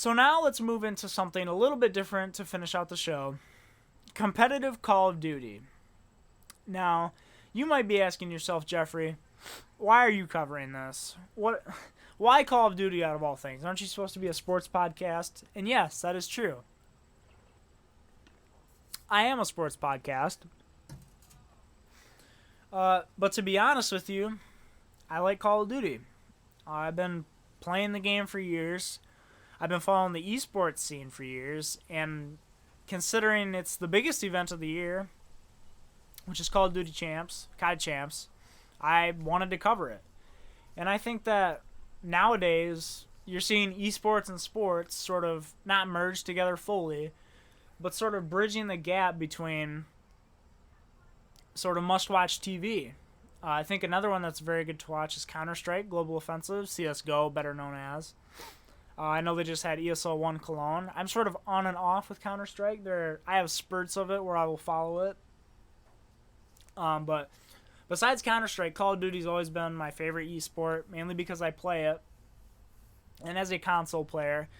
So now let's move into something a little bit different to finish out the show. Competitive Call of Duty. Now, you might be asking yourself, Jeffrey, why are you covering this? Why Call of Duty out of all things? Aren't you supposed to be a sports podcast? And yes, that is true. I am a sports podcast. But to be honest with you, I like Call of Duty. I've been playing the game for years. I've been following the esports scene for years, and considering it's the biggest event of the year, which is Call of Duty Champs, COD Champs, I wanted to cover it. And I think that nowadays you're seeing esports and sports sort of not merge together fully, but sort of bridging the gap between sort of must-watch TV. I think another one that's very good to watch is Counter-Strike Global Offensive, CSGO, better known as. I know they just had ESL 1 Cologne. I'm sort of on and off with Counter-Strike. I have spurts of it where I will follow it. But besides Counter-Strike, Call of Duty's always been my favorite esport, mainly because I play it. And as a console player,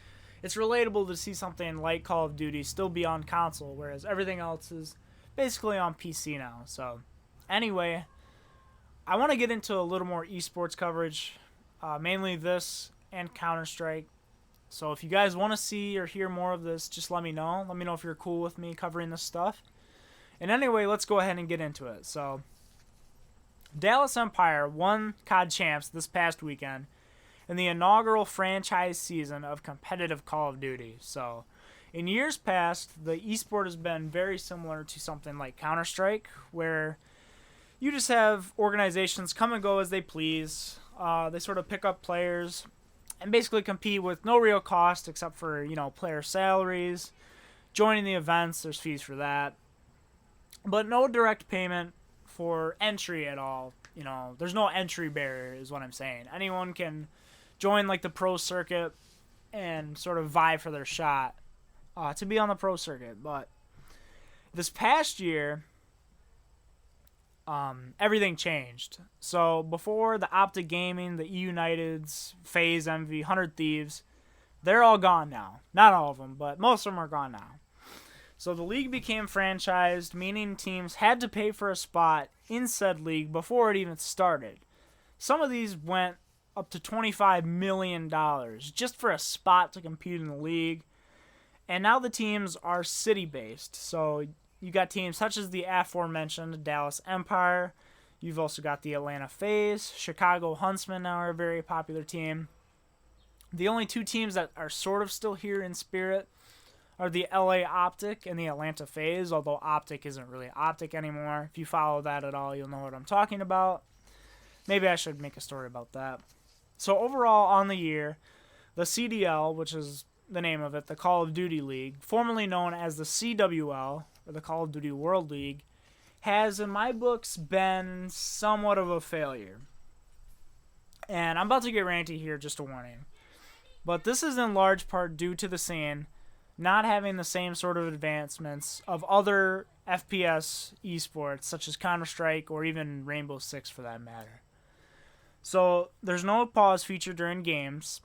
it's relatable to see something like Call of Duty still be on console, whereas everything else is basically on PC now. So anyway, I want to get into a little more esports coverage, mainly this and Counter-Strike. So if you guys want to see or hear more of this, just let me know. Let me know if you're cool with me covering this stuff. And anyway, let's go ahead and get into it. So Dallas Empire won COD Champs this past weekend in the inaugural franchise season of competitive Call of Duty. So in years past, the esport has been very similar to something like Counter-Strike, where you just have organizations come and go as they please. They sort of pick up players and basically compete with no real cost except for, player salaries, joining the events, there's fees for that. But no direct payment for entry at all. There's no entry barrier is what I'm saying. Anyone can join like the pro circuit and sort of vie for their shot to be on the pro circuit. But this past year, everything changed. So before the Optic Gaming, the E Uniteds, FaZe, Envy, 100 Thieves, they're all gone now. Not all of them, but most of them are gone now. So the league became franchised, meaning teams had to pay for a spot in said league before it even started. Some of these went up to $25 million just for a spot to compete in the league. And now the teams are city-based. So you got teams such as the aforementioned Dallas Empire. You've also got the Atlanta FaZe. Chicago Huntsmen now are a very popular team. The only two teams that are sort of still here in spirit are the LA Optic and the Atlanta FaZe, although Optic isn't really Optic anymore. If you follow that at all, you'll know what I'm talking about. Maybe I should make a story about that. So overall on the year, the CDL, which is the name of it, the Call of Duty League, formerly known as the CWL, or the Call of Duty World League, has, in my books, been somewhat of a failure. And I'm about to get ranty here, just a warning. But this is in large part due to the scene not having the same sort of advancements of other FPS esports, such as Counter-Strike or even Rainbow Six for that matter. So there's no pause feature during games.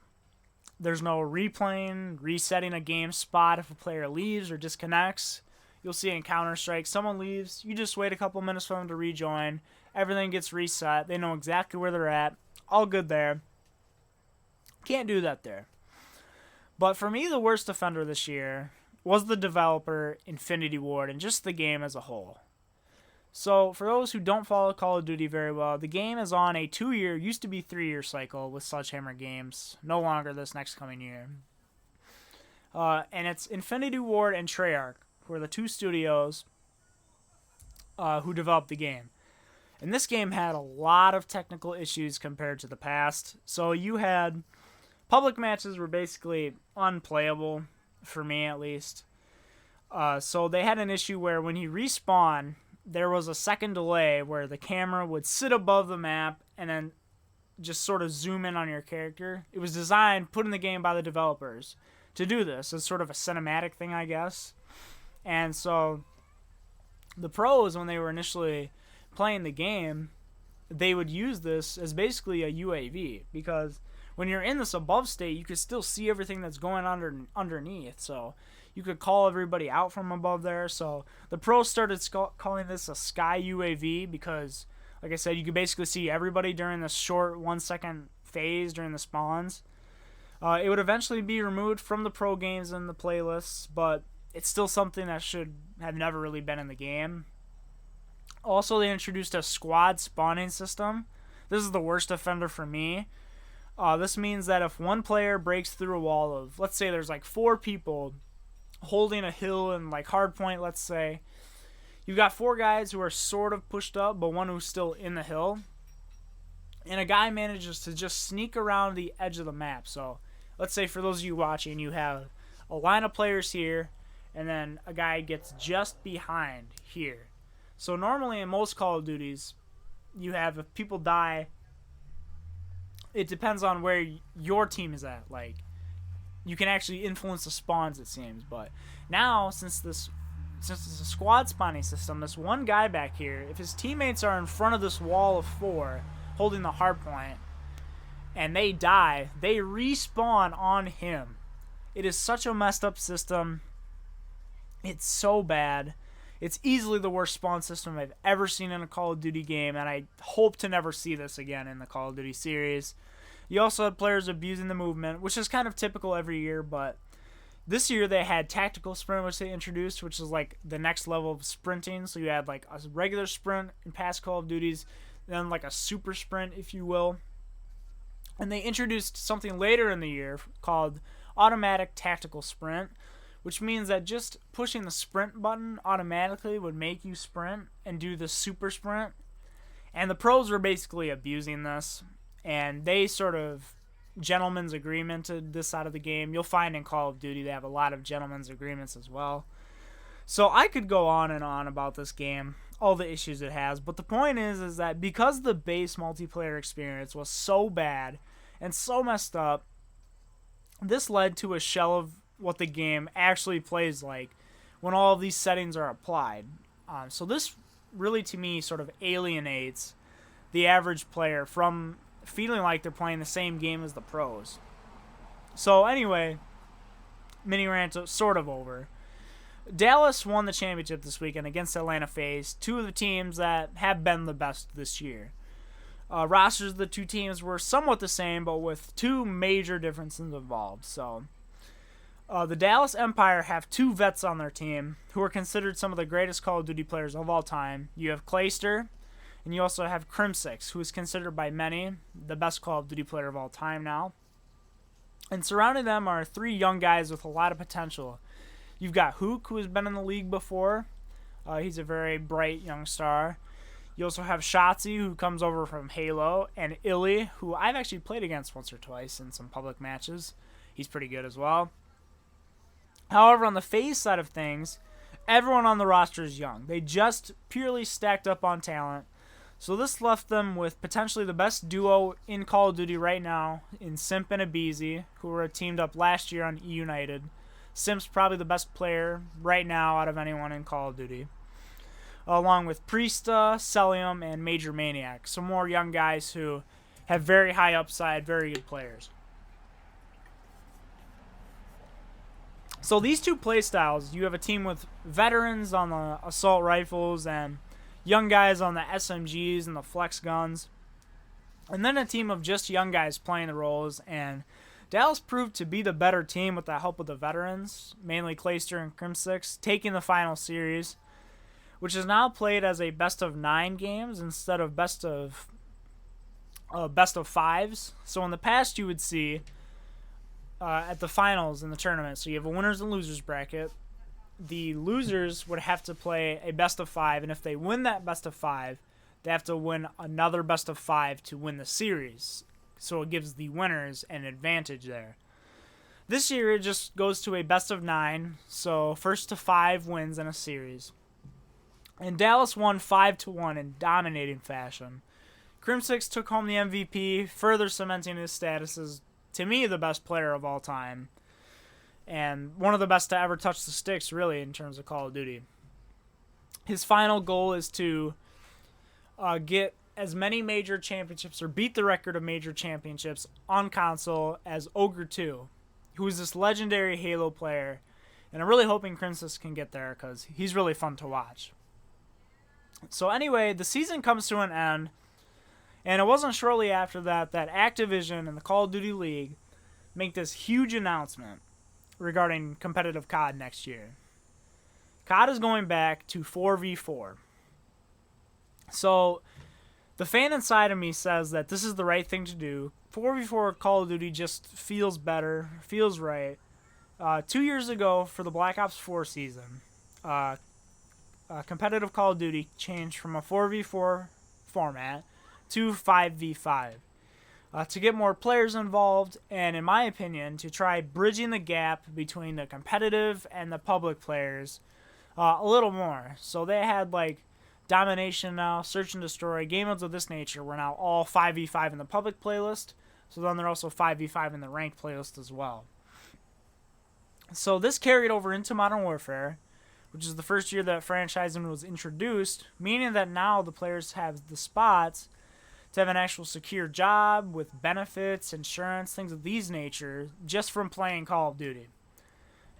There's no replaying, resetting a game spot if a player leaves or disconnects. You'll see in Counter-Strike, someone leaves, you just wait a couple minutes for them to rejoin, everything gets reset, they know exactly where they're at, all good there. Can't do that there. But for me, the worst offender this year was the developer, Infinity Ward, and just the game as a whole. So, for those who don't follow Call of Duty very well, the game is on a 2-year, used to be 3-year cycle with Sledgehammer Games, no longer this next coming year. And it's Infinity Ward and Treyarch, who are the two studios who developed the game. And this game had a lot of technical issues compared to the past. So you had public matches were basically unplayable, for me at least. So they had an issue where when you respawn, there was a second delay where the camera would sit above the map and then just sort of zoom in on your character. It was designed, put in the game by the developers to do this. It's sort of a cinematic thing, I guess. And so the pros, when they were initially playing the game, they would use this as basically a UAV, because when you're in this above state, you can still see everything that's going underneath. So you could call everybody out from above there. So the pros started calling this a sky UAV because, like I said, you could basically see everybody during this short 1 second phase during the spawns. It would eventually be removed from the pro games and the playlists, but it's still something that should have never really been in the game. Also, they introduced a squad spawning system. This is the worst offender for me. This means that if one player breaks through a wall of, let's say there's like 4 people holding a hill and like hardpoint, let's say, you've got 4 guys who are sort of pushed up, but one who's still in the hill. And a guy manages to just sneak around the edge of the map. So let's say for those of you watching, you have a line of players here, and then a guy gets just behind here. So normally in most Call of Duties, you have, if people die, it depends on where your team is at. Like, you can actually influence the spawns, it seems. But now, since it's a squad spawning system, this one guy back here, if his teammates are in front of this wall of 4 holding the hard point and they die, they respawn on him. It is such a messed up system. It's so bad. It's easily the worst spawn system I've ever seen in a Call of Duty game, and I hope to never see this again in the Call of Duty series. You also had players abusing the movement, which is kind of typical every year, but this year they had tactical sprint, which they introduced, which is like the next level of sprinting. So you had like a regular sprint in past Call of Duties, then like a super sprint, if you will. And they introduced something later in the year called automatic tactical sprint, which means that just pushing the sprint button automatically would make you sprint and do the super sprint. And the pros were basically abusing this, and they sort of gentleman's agreemented this side of the game. You'll find in Call of Duty they have a lot of gentleman's agreements as well. So I could go on and on about this game, all the issues it has, but the point is that because the base multiplayer experience was so bad and so messed up, this led to a shell of what the game actually plays like when all of these settings are applied. So this really, to me, sort of alienates the average player from feeling like they're playing the same game as the pros. So anyway, mini rant sort of over. Dallas won the championship this weekend against Atlanta FaZe, 2 of the teams that have been the best this year. Rosters of the 2 teams were somewhat the same, but with 2 major differences involved. So the Dallas Empire have 2 vets on their team who are considered some of the greatest Call of Duty players of all time. You have Clayster, and you also have Crimsix, who is considered by many the best Call of Duty player of all time now. And surrounding them are 3 young guys with a lot of potential. You've got Hook, who has been in the league before. He's a very bright young star. You also have Shotzi, who comes over from Halo, and Illy, who I've actually played against once or twice in some public matches. He's pretty good as well. However, on the FaZe side of things, everyone on the roster is young. They just purely stacked up on talent. So this left them with potentially the best duo in Call of Duty right now in Simp and Abizi, who were teamed up last year on E United. Simp's probably the best player right now out of anyone in Call of Duty, along with Priesta, Celium, and Major Maniac. Some more young guys who have very high upside, very good players. So these 2 playstyles, you have a team with veterans on the assault rifles and young guys on the SMGs and the flex guns, and then a team of just young guys playing the roles. And Dallas proved to be the better team with the help of the veterans, mainly Clayster and Crimsix, taking the final series, which is now played as a best of 9 games instead of best of 5s. So in the past, you would see at the finals in the tournament, so you have a winners and losers bracket. The losers would have to play a best of 5, and if they win that best of 5, they have to win another best of 5 to win the series. So it gives the winners an advantage there. This year it just goes to a best of 9, so first to 5 wins in a series. And Dallas won 5-1 in dominating fashion. Crimsix took home the MVP, further cementing his status as, to me, the best player of all time. And one of the best to ever touch the sticks, really, in terms of Call of Duty. His final goal is to get as many major championships or beat the record of major championships on console as Ogre 2, who is this legendary Halo player. And I'm really hoping Princess can get there because he's really fun to watch. So anyway, the season comes to an end. And it wasn't shortly after that that Activision and the Call of Duty League make this huge announcement regarding competitive COD next year. COD is going back to 4v4. So the fan inside of me says that this is the right thing to do. 4v4 Call of Duty just feels better, feels right. 2 years ago for the Black Ops 4 season, competitive Call of Duty changed from a 4v4 format to 5v5 to get more players involved, and in my opinion, to try bridging the gap between the competitive and the public players a little more. So they had like Domination now, Search and Destroy, game modes of this nature were now all 5v5 in the public playlist, so then they're also 5v5 in the ranked playlist as well. So this carried over into Modern Warfare, which is the first year that franchising was introduced, meaning that now the players have the spots to have an actual secure job with benefits, insurance, things of these nature, just from playing Call of Duty.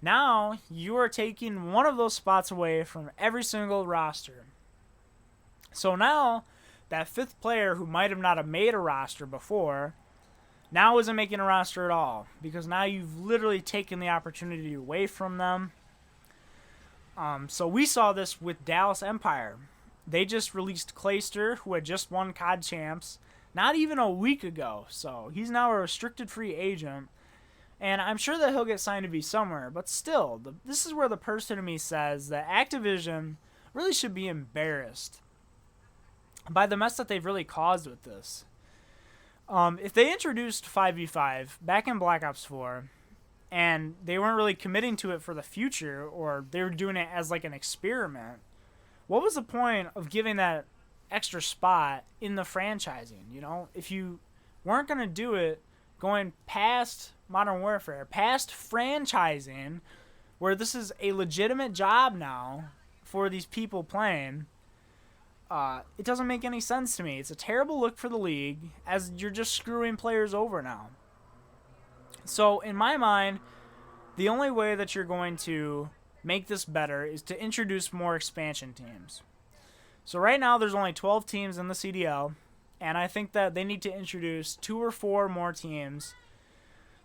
Now, you are taking one of those spots away from every single roster. So now, that fifth player who might have not have made a roster before, now isn't making a roster at all, because now you've literally taken the opportunity away from them. So we saw this with Dallas Empire. They just released Clayster, who had just won COD Champs, not even a week ago. So he's now a restricted free agent. And I'm sure that he'll get signed to be somewhere. But still, this is where the person in me says that Activision really should be embarrassed by the mess that they've really caused with this. If they introduced 5v5 back in Black Ops 4, and they weren't really committing to it for the future, or they were doing it as like an experiment, what was the point of giving that extra spot in the franchising? You know, if you weren't going to do it going past Modern Warfare, past franchising, where this is a legitimate job now for these people playing, it doesn't make any sense to me. It's a terrible look for the league, as you're just screwing players over now. So, in my mind, the only way that you're going to make this better is to introduce more expansion teams. So right now there's only 12 teams in the CDL, and I think that they need to introduce 2 or 4 more teams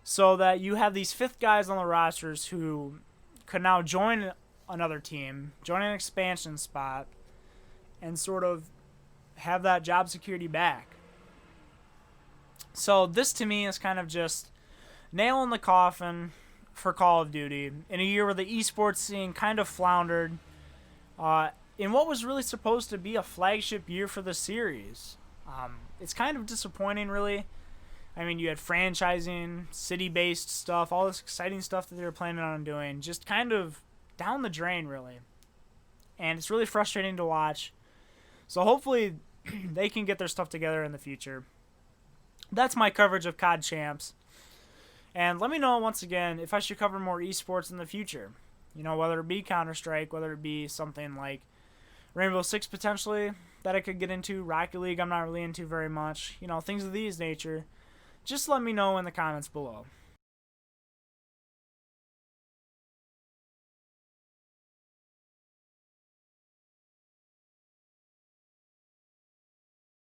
so that you have these fifth guys on the rosters who could now join another team, join an expansion spot, and sort of have that job security back. So this to me is kind of just nail in the coffin for Call of Duty in a year where the esports scene kind of floundered in what was really supposed to be a flagship year for the series. It's kind of disappointing, really. I mean, you had franchising, city-based stuff, all this exciting stuff that they were planning on doing, just kind of down the drain, really. And it's really frustrating to watch. So hopefully they can get their stuff together in the future. That's my coverage of COD Champs. And let me know, once again, if I should cover more esports in the future. You know, whether it be Counter-Strike, whether it be something like Rainbow Six potentially that I could get into. Rocket League I'm not really into very much. You know, things of these nature. Just let me know in the comments below.